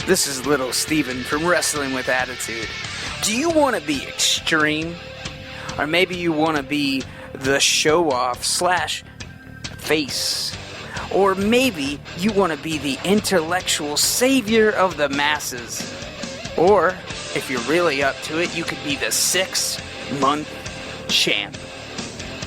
This is Little Steven from Wrestling with Attitude. Do you want to be extreme? Or maybe you want to be the show-off / face? Or maybe you want to be the intellectual savior of the masses? Or, if you're really up to it, you could be the 6-month champ.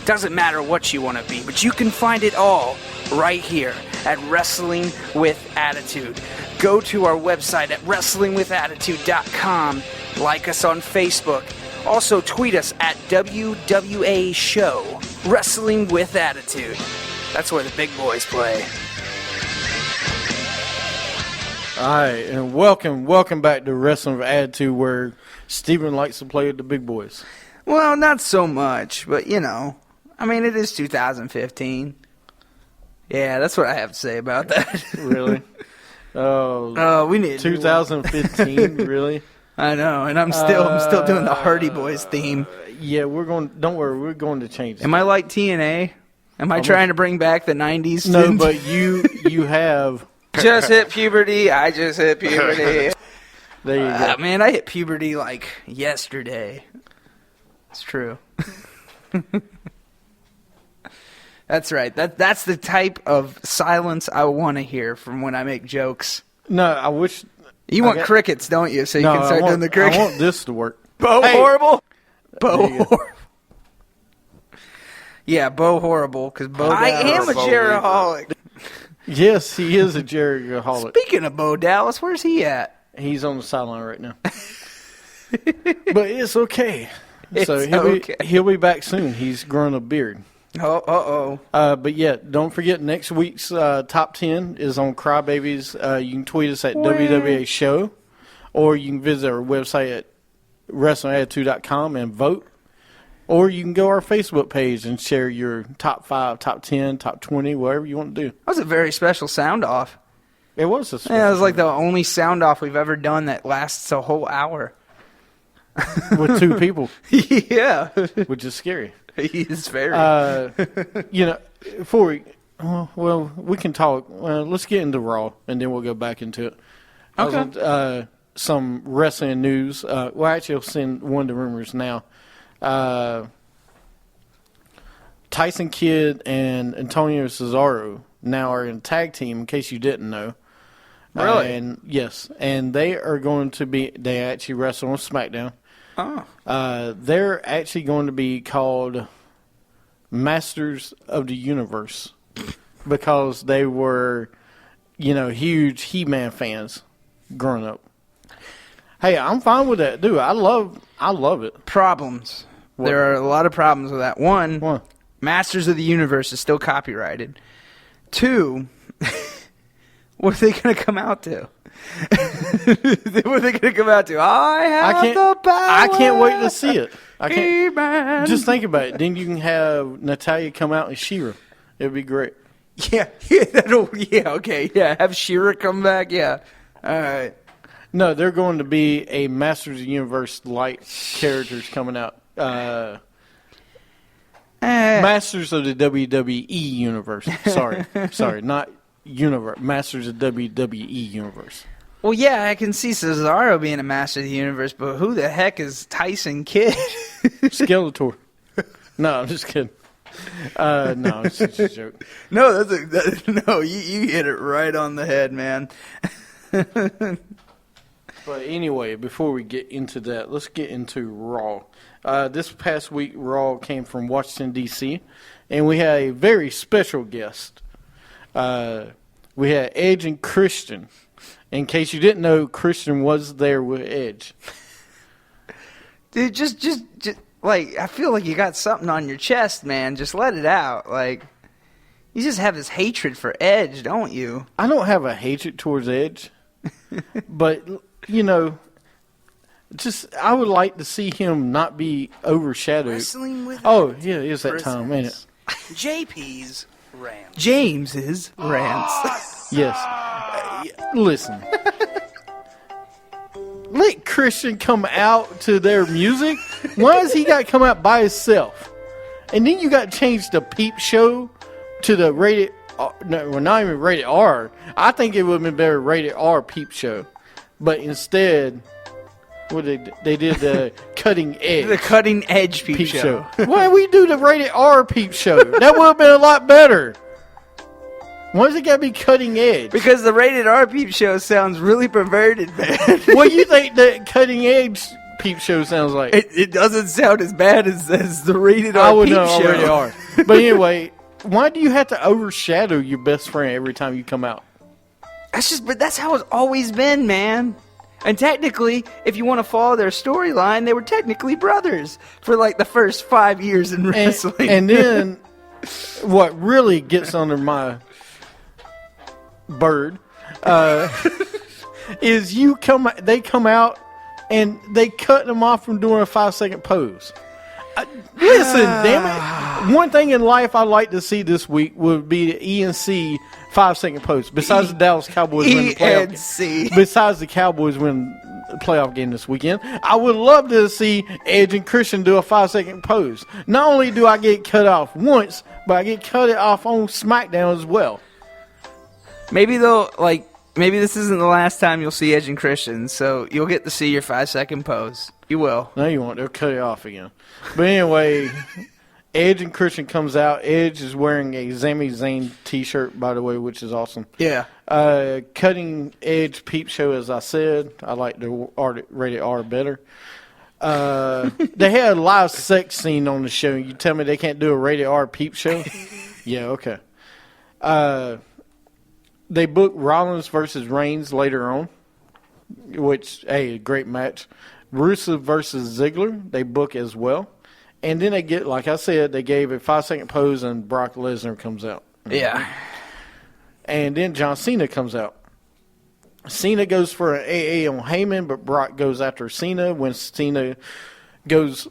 Doesn't matter what you want to be, but you can find it all right here at Wrestling with Attitude. Go to our website at wrestlingwithattitude.com. Like us on Facebook. Also tweet us at WWA Show. Wrestling with Attitude. That's where the big boys play. Alright, and welcome back to Wrestling with Attitude, where Steven likes to play with the big boys. Well, not so much, but you know. I mean, it is 2015. Yeah, that's what I have to say about that. Really? Oh, we need 2015, really? I know, and I'm still doing the Hardy Boys theme. Yeah, don't worry, we're going to change it. Am I like TNA? Am I trying to bring back the 90s? No, but you have... Just hit puberty, I just hit puberty. There you go. Man, I hit puberty like yesterday. It's true. That's right. That's the type of silence I want to hear from when I make jokes. No, I wish... You want crickets, don't you? So you can start doing the crickets. I want this to work. Bo Horrible? Bo Horrible. Yeah, Bo Horrible, because Bo Dallas. I am a Jerichoholic. Yes, he is a Jerichoholic. Speaking of Bo Dallas, where's he at? He's on the sideline right now. But it's okay. He'll be back soon. He's growing a beard. But yeah, don't forget next week's top 10 is on Crybabies. You can tweet us at WWA Show, or you can visit our website at WrestlingAttitude.com and vote. Or you can go to our Facebook page and share your top 5, top 10, top 20, whatever you want to do. That was a very special sound off. It was a special. Yeah, it was like the only sound off we've ever done that lasts a whole hour. With 2 people. Yeah. Which is scary. He's very. Before we, we can talk. Let's get into Raw, and then we'll go back into it. Okay. Some wrestling news. Actually, I'll send one of the rumors now. Tyson Kidd and Antonio Cesaro now are in a tag team, in case you didn't know. Really? And yes, and they are going to be. They actually wrestle on SmackDown. Oh. They're actually going to be called Masters of the Universe because they were, huge He-Man fans growing up. Hey, I'm fine with that, dude. I love it. Problems. What? There are a lot of problems with that. One, Masters of the Universe is still copyrighted. 2, what are they going to come out to? What are they going to come out to? I have the power. I can't wait to see it. He-Man. Just think about it. Then you can have Natalya come out and She-Ra. It would be great. Yeah, okay. Yeah, have She-Ra come back. Yeah. All right. No, they're going to be a Masters of the Universe like characters coming out. Masters of the WWE Universe. Sorry, not Universe. Masters of WWE Universe. Well, yeah, I can see Cesaro being a Master of the Universe, but who the heck is Tyson Kidd? Skeletor. No, I'm just kidding. No, it's just a joke. No, you hit it right on the head, man. But anyway, before we get into that, let's get into Raw. This past week, Raw came from Washington, D.C., and we had a very special guest. We had Edge and Christian. In case you didn't know, Christian was there with Edge. Dude, just I feel like you got something on your chest, man. Just let it out. Like, you just have this hatred for Edge, don't you? I don't have a hatred towards Edge. But, I would like to see him not be overshadowed. Wrestling with it is that time, ain't it? JP's Rants. James's Rants. Yes. Listen. Let Christian come out to their music. Why has he got to come out by himself? And then you got to change the Peep Show to the rated... No, we're not even rated R. I think it would have been better rated R Peep Show. but instead, what they did the cutting edge. The cutting edge peep show. Why we do the rated R peep show? That would have been a lot better. Why does it got to be cutting edge? Because the rated R peep show sounds really perverted, man. What do you think the cutting edge peep show sounds like? It doesn't sound as bad as the rated R peep show. Rated R. But anyway, why do you have to overshadow your best friend every time you come out? But that's how it's always been, man. And technically, if you want to follow their storyline, they were technically brothers for like the first 5 years in wrestling. And then, what really gets under my bird is they come out and they cut them off from doing a 5-second pose. Listen, damn it. One thing in life I'd like to see this week would be the ENC 5-second pose. Besides the Dallas Cowboys win the playoff game. Besides the Cowboys win the playoff game this weekend, I would love to see Edge and Christian do a 5-second pose. Not only do I get cut off once, but I get cut off on SmackDown as well. Maybe this isn't the last time you'll see Edge and Christian, so you'll get to see your 5-second pose. You will. No, you won't. They'll cut it off again. But anyway, Edge and Christian comes out. Edge is wearing a Sami Zayn t-shirt, by the way, which is awesome. Yeah. Cutting Edge peep show, as I said. I like the rated R better. They had a live sex scene on the show. You tell me they can't do a rated R peep show? Yeah, okay. They booked Rollins versus Reigns later on, which, hey, a great match. Rusev versus Ziggler, they book as well. And then they get, like I said, they gave a 5-second pose and Brock Lesnar comes out. Yeah. And then John Cena comes out. Cena goes for an AA on Heyman, but Brock goes after Cena. When Cena goes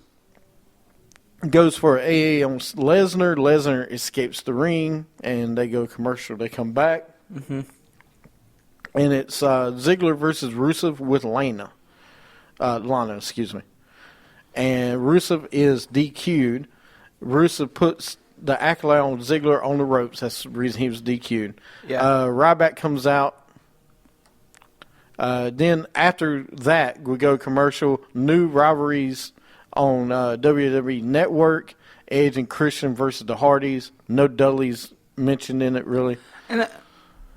for an AA on Lesnar, Lesnar escapes the ring, and they go commercial. They come back. Mm-hmm. And it's Ziggler versus Rusev with Lana, excuse me. And Rusev is DQ'd. Rusev puts the accolade on Ziggler on the ropes. That's the reason he was DQ'd. Yeah. Ryback comes out. Then after that, we go commercial. New rivalries on WWE Network. Edge and Christian versus the Hardys. No Dudleys mentioned in it, really. And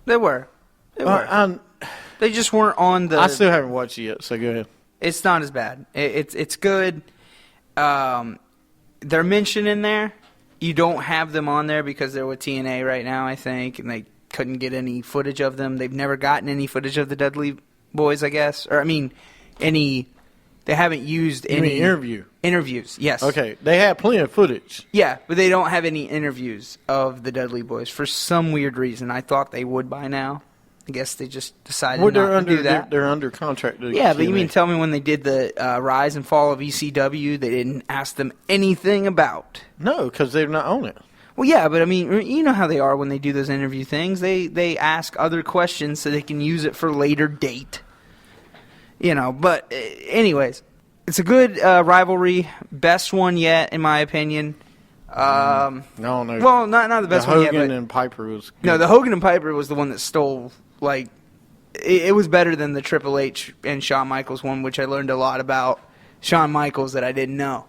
they were. They just weren't on the... I still haven't watched it yet, so go ahead. It's not as bad. It's good. They're mentioned in there. You don't have them on there because they're with TNA right now, I think, and they couldn't get any footage of them. They've never gotten any footage of the Dudley Boys, I guess. Or, I mean, any... They haven't used any... Interviews, yes. Okay, they have plenty of footage. Yeah, but they don't have any interviews of the Dudley Boys for some weird reason. I thought they would by now. I guess they just decided not to do that. They're under contract. Yeah, but you mean tell me when they did the rise and fall of ECW, they didn't ask them anything about? No, because they're not on it. Well, yeah, but I mean, you know how they are when they do those interview things. They ask other questions so they can use it for later date. You know, but anyways, it's a good rivalry. Best one yet, in my opinion. No. Well, not the best one yet. Hogan and Piper was good. No, the Hogan and Piper was the one that stole, like, it was better than the Triple H and Shawn Michaels one, which I learned a lot about Shawn Michaels that I didn't know.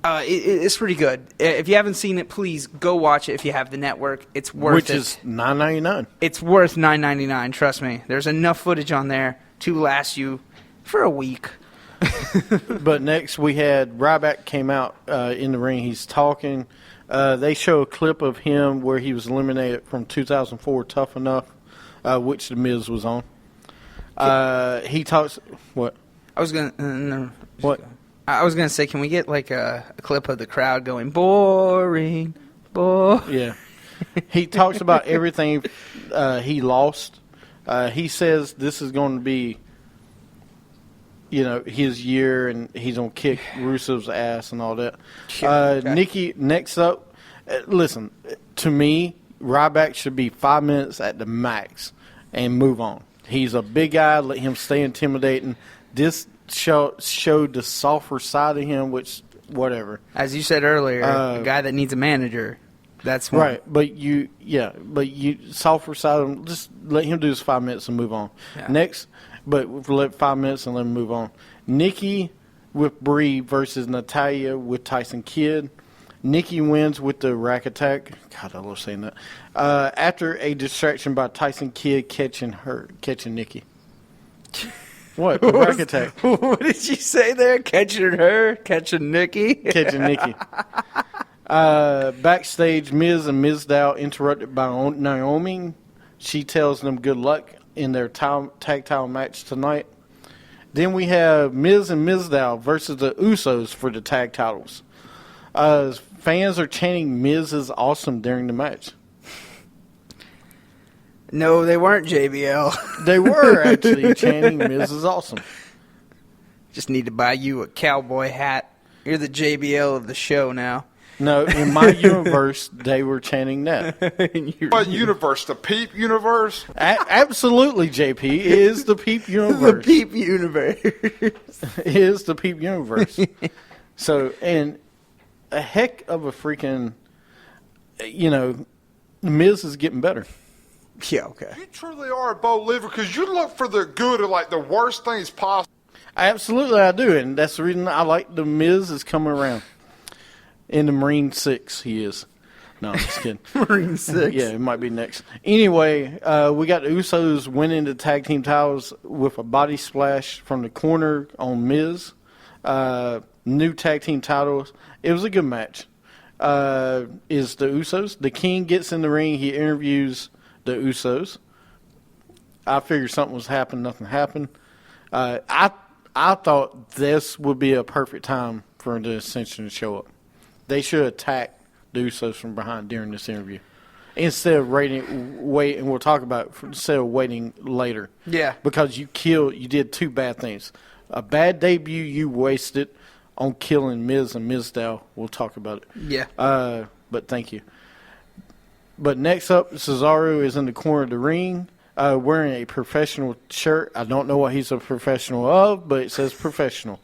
It's pretty good. If you haven't seen it, please go watch it if you have the network. It's worth it. Which is $9.99. It's worth $9.99, trust me. There's enough footage on there to last you for a week. But next we had Ryback came out in the ring. He's talking. They show a clip of him where he was eliminated from 2004 Tough Enough, which The Miz was on. He talks. What? I was going to. No, what? I was going to say, can we get like a clip of the crowd going, boring, boring? Yeah. He talks about everything he lost. He says this is going to be, his year, and he's going to kick Rusev's ass and all that. Okay. Nikki, next up, listen, to me, Ryback should be 5 minutes at the max and move on. He's a big guy. Let him stay intimidating. This showed the softer side of him, which, whatever. As you said earlier, a guy that needs a manager. That's smart. Right, but you softer side him. Just let him do his 5 minutes and move on. Yeah. Next, but let 5 minutes and let him move on. Nikki with Bree versus Natalia with Tyson Kidd. Nikki wins with the rack attack. God, I love saying that. After a distraction by Tyson Kidd catching Nikki. What? Rack attack. What did you say there? Catching Nikki? Catching Nikki. Backstage, Miz and Mizdow interrupted by Naomi. She tells them good luck in their tag title match tonight. Then we have Miz and Mizdow versus the Usos for the tag titles. Fans are chanting Miz is awesome during the match. No, they weren't, JBL. They were actually chanting Miz is awesome. Just need to buy you a cowboy hat. You're the JBL of the show now. No, in my universe, they were chanting that. What universe? The Peep universe? Absolutely, JP. It is the Peep universe. The Peep universe. It is the Peep universe. So, and a heck of a freaking, the Miz is getting better. Yeah, okay. You truly are a bold liver because you look for the good of like the worst things possible. Absolutely, I do, and that's the reason I like the Miz is coming around. In the Marine 6, he is. No, I'm just kidding. Marine 6? Yeah, it might be next. Anyway, we got the Usos winning the tag team titles with a body splash from the corner on Miz. New tag team titles. It was a good match. Is the Usos. The King gets in the ring. He interviews the Usos. I figured something was happening. Nothing happened. I thought this would be a perfect time for the Ascension to show up. They should attack the Usos from behind during this interview instead of and we'll talk about it, instead of waiting later. Yeah. Because you did two bad things. A bad debut you wasted on killing Miz and Mizdow. We'll talk about it. Yeah. But thank you. But next up, Cesaro is in the corner of the ring wearing a professional shirt. I don't know what he's a professional of, but it says professional.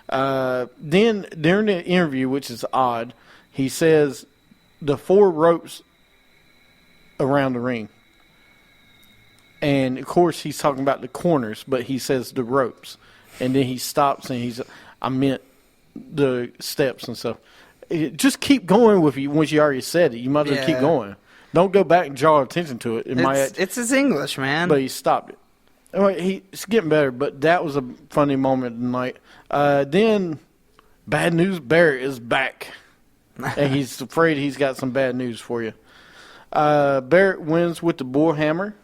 Then during the interview, which is odd, he says the 4 ropes around the ring. And, of course, he's talking about the corners, but he says the ropes. And then he stops and I meant the steps and stuff. Just keep going with you once you already said it. You might as well keep going. Don't go back and draw attention to it. It's his English, man. But he stopped it. He's getting better, but that was a funny moment tonight. Then, Bad News Barrett is back. And he's afraid he's got some bad news for you. Barrett wins with the Bullhammer.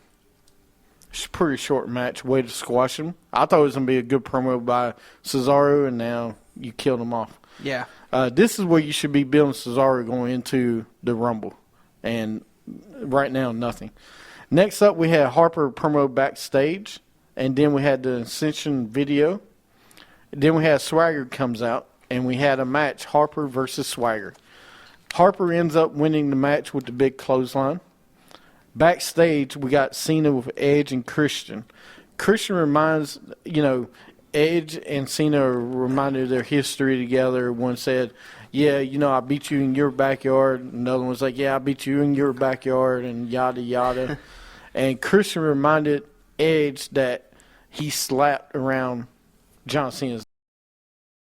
It's a pretty short match. Way to squash him. I thought it was going to be a good promo by Cesaro, and now you killed him off. Yeah. This is where you should be building Cesaro going into the Rumble. And right now, nothing. Next up, we had Harper promo backstage, and then we had the Ascension video. Then we had Swagger comes out, and we had a match, Harper versus Swagger. Harper ends up winning the match with the big clothesline. Backstage, we got Cena with Edge and Christian. Christian reminds, Edge and Cena are reminded of their history together. One said, yeah, I beat you in your backyard. Another one was like, yeah, I beat you in your backyard, and yada, yada. And Christian reminded Edge that he slapped around John Cena's